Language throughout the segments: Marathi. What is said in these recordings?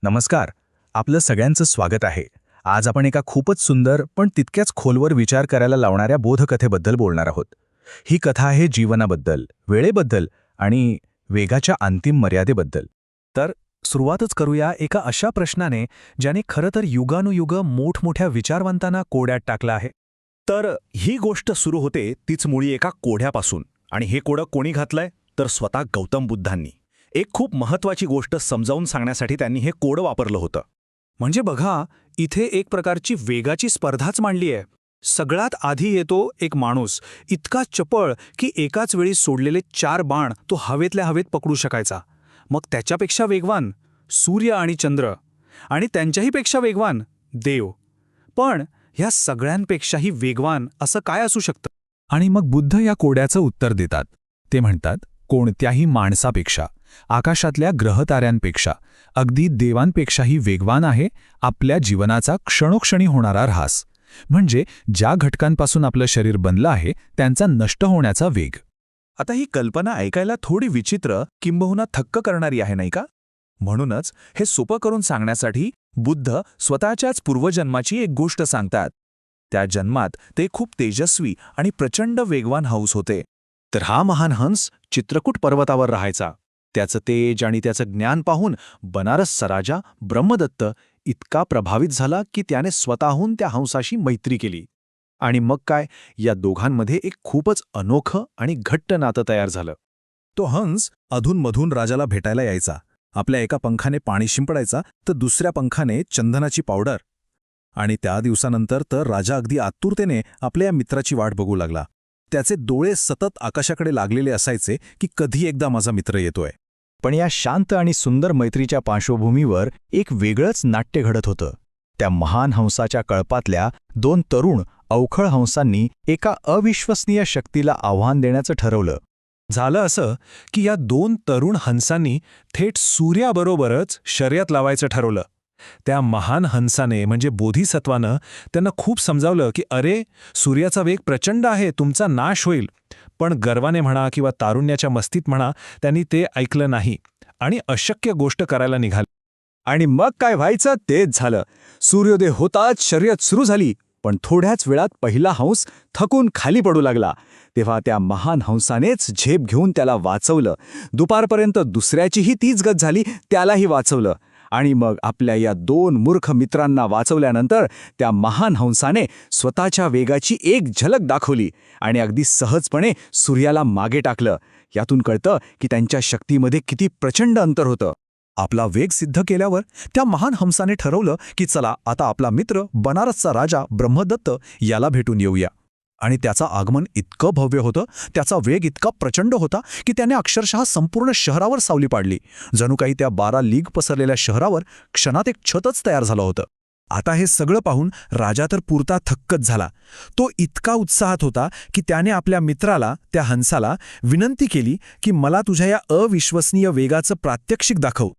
नमस्कार. आपलं सगळ्यांचं स्वागत आहे. आज आपण एका खूपच सुंदर पण तितक्याच खोलवर विचार करायला लावणाऱ्या बोधकथेबद्दल बोलणार आहोत. ही कथा आहे जीवनाबद्दल, वेळेबद्दल आणि वेगाच्या अंतिम मर्यादेबद्दल. तर सुरुवातच करूया एका अशा प्रश्नाने ज्याने खरं तर युगानुयुग मोठमोठ्या विचारवंतांना कोड्यात टाकलं आहे. तर ही गोष्ट सुरू होते तीच मुळी एका कोढ्यापासून, आणि हे कोडं कोणी घातलंय तर स्वतः गौतम बुद्धांनी. एक खूप महत्वाची गोष्ट समजावून सांगण्यासाठी त्यांनी हे कोड वापरलं होतं. म्हणजे बघा, इथे एक प्रकारची वेगाची स्पर्धाच मांडली आहे. सगळ्यात आधी येतो एक माणूस, इतका चपळ की एकाच वेळी सोडलेले 4 बाण तो हवेतल्या हवेत पकडू शकायचा. मग त्याच्यापेक्षा वेगवान सूर्य आणि चंद्र, आणि त्यांच्याही पेक्षा वेगवान देव. पण ह्या सगळ्यांपेक्षाही वेगवान असं काय असू शकतं? आणि मग बुद्ध या कोड्याचं उत्तर देतात. ते म्हणतात, कोणत्याही माणसापेक्षा, आकाशातल्या ग्रहताऱ्यांपेक्षा, अगदी देवांपेक्षाही वेगवान आहे आपल्या जीवनाचा क्षणोक्षणी होणारा ऱ्हास. म्हणजे ज्या घटकांपासून आपलं शरीर बनलं आहे त्यांचा नष्ट होण्याचा वेग. आता ही कल्पना ऐकायला थोडी विचित्र किंबहुना थक्क करणारी आहे, नाही का? म्हणूनच हे सोपं करून सांगण्यासाठी बुद्ध स्वतःच्याच पूर्वजन्माची एक गोष्ट सांगतात. त्या जन्मात ते खूप तेजस्वी आणि प्रचंड वेगवान हंस होते. तर हा महान हंस चित्रकूट पर्वतावर राहायचा. त्याचं तेज आणि त्याचं ज्ञान पाहून बनारसचा राजा ब्रह्मदत्त इतका प्रभावित झाला की त्याने स्वतःहून त्या हंसाशी मैत्री केली. आणि मग काय, या दोघांमध्ये एक खूपच अनोखं आणि घट्ट नातं तयार झालं. तो हंस अधूनमधून राजाला भेटायला यायचा. आपल्या एका पंखाने पाणी शिंपडायचा तर दुसऱ्या पंखाने चंदनाची पावडर. आणि त्या दिवसानंतर तर राजा अगदी आतुरतेने आपल्या या मित्राची वाट बघू लागला. त्याचे डोळे सतत आकाशाकडे लागलेले असायचे की कधी एकदा माझा मित्र येतोय. पण या शांत आणि सुंदर मैत्रीच्या पार्श्वभूमीवर एक वेगळंच नाट्य घडत होतं. त्या महान हंसाच्या कळपातल्या 2 तरुण अवखळ हंसांनी एका अविश्वसनीय शक्तीला आव्हान देण्याचं ठरवलं. झालं असं की या 2 तरुण हंसांनी थेट सूर्याबरोबरच शर्यत लावायचं ठरवलं. त्या महान हंसाने म्हणजे बोधिसत्वानं त्यांना खूप समजावलं की अरे, सूर्याचा वेग प्रचंड आहे, तुमचा नाश होईल. पण गर्वाने म्हणा किंवा तारुण्याच्या मस्तीत म्हणा, त्यांनी ते ऐकलं नाही आणि अशक्य गोष्ट करायला निघाले. आणि मग काय व्हायचं तेच झालं. सूर्योदय होताच शर्यत सुरू झाली. पण थोड्याच वेळात पहिला हंस थकून खाली पडू लागला. तेव्हा त्या महान हंसानेच झेप घेऊन त्याला वाचवलं. दुपारपर्यंत दुसऱ्याचीही तीच गत झाली, त्यालाही वाचवलं. आणि मग आपल्या या 2 मूर्ख मित्रांना वाचवल्यानंतर त्या महान हंसाने स्वतःच्या वेगाची एक झलक दाखवली आणि अगदी सहजपणे सूर्याला मागे टाकलं. यातून कळतं की त्यांच्या शक्तीमध्ये किती प्रचंड अंतर होतं. आपला वेग सिद्ध केल्यावर त्या महान हंसाने ठरवलं की चला आता आपला मित्र बनारसचा राजा ब्रह्मदत्त याला भेटून येऊया. आणि त्याचं आगमन इतकं भव्य होतं, त्याचा वेग इतका प्रचंड होता की त्याने अक्षरशः संपूर्ण शहरावर सावली पाडली. जणू काही त्या 12 लीग पसरलेल्या शहरावर क्षणात एक छतच तयार झालं होतं. आता हे सगळं पाहून राजा तर पुरता थक्कच झाला. तो इतका उत्साहात होता की त्याने आपल्या मित्राला, त्या हंसाला, विनंती केली की मला तुझ्या या अविश्वसनीय वेगाचं प्रात्यक्षिक दाखव.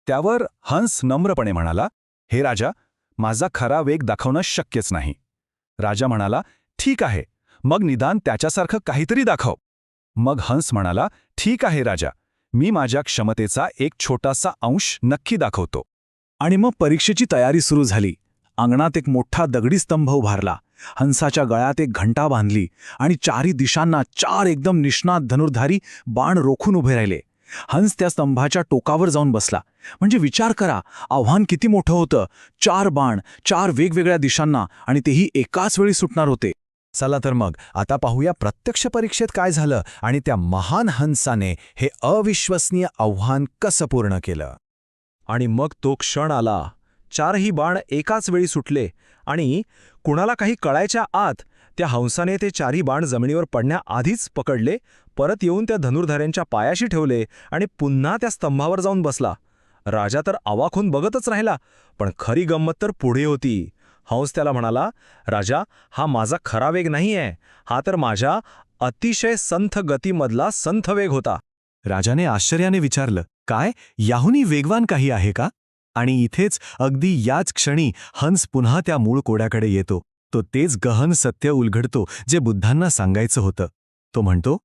त्यावर हंस नम्रपणे म्हणाला, हे राजा, माझा खरा वेग दाखवणं शक्यच नाही. राजा म्हणाला, ठीक आहे, मग निदान त्याच्यासारखं काहीतरी दाखव. मग हंस म्हणाला, ठीक आहे राजा, मी माझ्या क्षमतेचा एक छोटासा अंश नक्की दाखवतो. आणि मग परीक्षेची तयारी सुरू झाली. अंगणात एक मोठा दगडी स्तंभ उभारला. हंसाच्या गळ्यात एक घंटा बांधली आणि 4ही दिशांना 4 एकदम निष्णात धनुर्धारी बाण रोखून उभे राहिले. हंस त्या स्तंभाच्या टोकावर जाऊन बसला. म्हणजे विचार करा, आव्हान किती मोठं होतं. 4 बाण 4 वेगवेगळ्या दिशांना, आणि तेही एकाच वेळी सुटणार होते. चला तर मग आता पाहूया प्रत्यक्ष परीक्षेत काय झालं आणि त्या महान हंसाने हे अविश्वसनीय आव्हान कसं पूर्ण केलं. आणि मग तो क्षण आला. 4ही बाण एकाच वेळी सुटले आणि कुणाला काही कळायच्या आत त्या हंसाने ते 4ही बाण जमिनीवर पडण्याआधीच पकडले, परत येऊन त्या धनुर्धाऱ्यांच्या पायाशी ठेवले आणि पुन्हा त्या स्तंभावर जाऊन बसला. राजा तर अवाक होऊन बघतच राहिला. पण खरी गंमत तर पुढे होती. हंस त्याला म्हणाला, राजा, हा माझा खरा वेग नाहीये, हा तर माझ्या अतिशय संथ गतीमधला संथ वेग होता. राजाने आश्चर्याने विचारलं, काय, याहूनही वेगवान काही आहे का? आणि इथेच अगदी याच क्षणी हंस पुन्हा त्या मूळ कोड्याकडे येतो. तो तेच गहन सत्य उलगडतो जे बुद्धांना सांगायचं होतं. तो म्हणतो,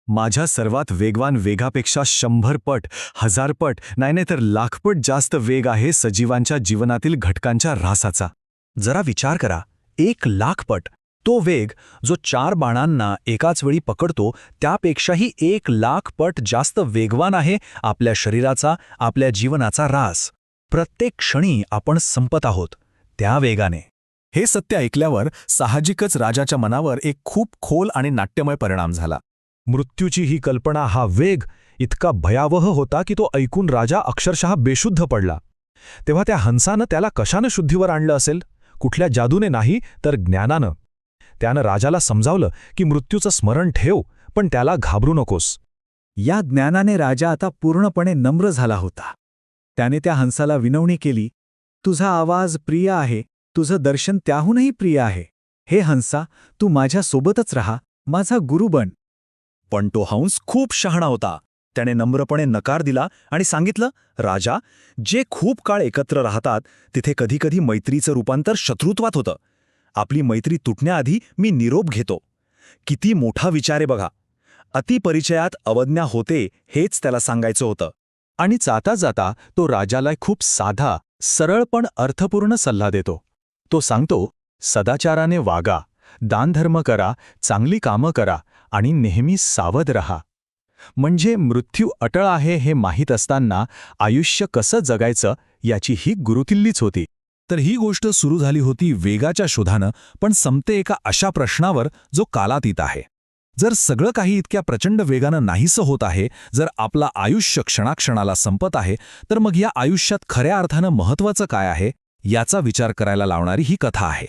माझ्या सर्वात वेगवान वेगापेक्षा 100 पट, 1000 पट, नाही तर लाखपट जास्त वेग आहे सजीवांच्या जीवनातील घटकांच्या ऱ्हासाचा. जरा विचार करा, 1,00,000 पट. तो वेग जो 4 बाणांना एकाच वेळी पकडतो त्यापेक्षाही 1,00,000 पट जास्त वेगवान आहे आपल्या शरीराचा, आपल्या जीवनाचा ऱ्हास. प्रत्येक क्षणी आपण संपत आहोत त्या वेगाने. हे सत्य ऐकल्यावर साहजिकच राजाच्या मनावर एक खूप खोल आणि नाट्यमय परिणाम झाला. मृत्यूची ही कल्पना, हा वेग इतका भयावह होता की तो ऐकून राजा अक्षरशः बेशुद्ध पडला. तेव्हा त्या हंसानं त्याला कशानं शुद्धीवर आणलं असेल? कुठल्या जादूने नाही, तर ज्ञानानं. त्यानं राजाला समजावलं की मृत्यूचं स्मरण ठेव, पण त्याला घाबरू नकोस. या ज्ञानाने राजा आता पूर्णपणे नम्र झाला होता. त्याने त्या हंसाला विनवणी केली, तुझा आवाज प्रिय आहे, तुझं दर्शन त्याहूनही प्रिय आहे. हे हंसा, तू माझ्यासोबतच राहा, माझा गुरु बन. पण तो हंस खूप शहाणा होता. त्याने नम्रपणे नकार दिला आणि सांगितलं, राजा, जे खूप काळ एकत्र राहतात तिथे कधीकधी मैत्रीचं रूपांतर शत्रुत्वात होतं. आपली मैत्री तुटण्याआधी मी निरोप घेतो. किती मोठा विचार आहे बघा. अतिपरिचयात अवज्ञा होते हेच त्याला सांगायचं होतं. आणि जाता जाता तो राजाला खूप साधा, सरळ पण अर्थपूर्ण सल्ला देतो. तो सांगतो, सदाचाराने वागा, दानधर्म करा, चांगली कामं करा आणि नेहमी सावध रहा. म्हणजे मृत्यू अटळ आहे हे माहीत असताना आयुष्य कसं जगायचं याची ही गुरुकिल्लीच होती. तर ही गोष्ट सुरू झाली होती वेगाच्या शोधानं, पण संपते एका अशा प्रश्नावर जो कालातीत आहे. जर सगळं काही इतक्या प्रचंड वेगानं नाहीसं होत आहे, जर आपलं आयुष्य क्षणाक्षणाला संपत आहे, तर मग या आयुष्यात खऱ्या अर्थानं महत्त्वाचं काय आहे याचा विचार करायला लावणारी ही कथा आहे.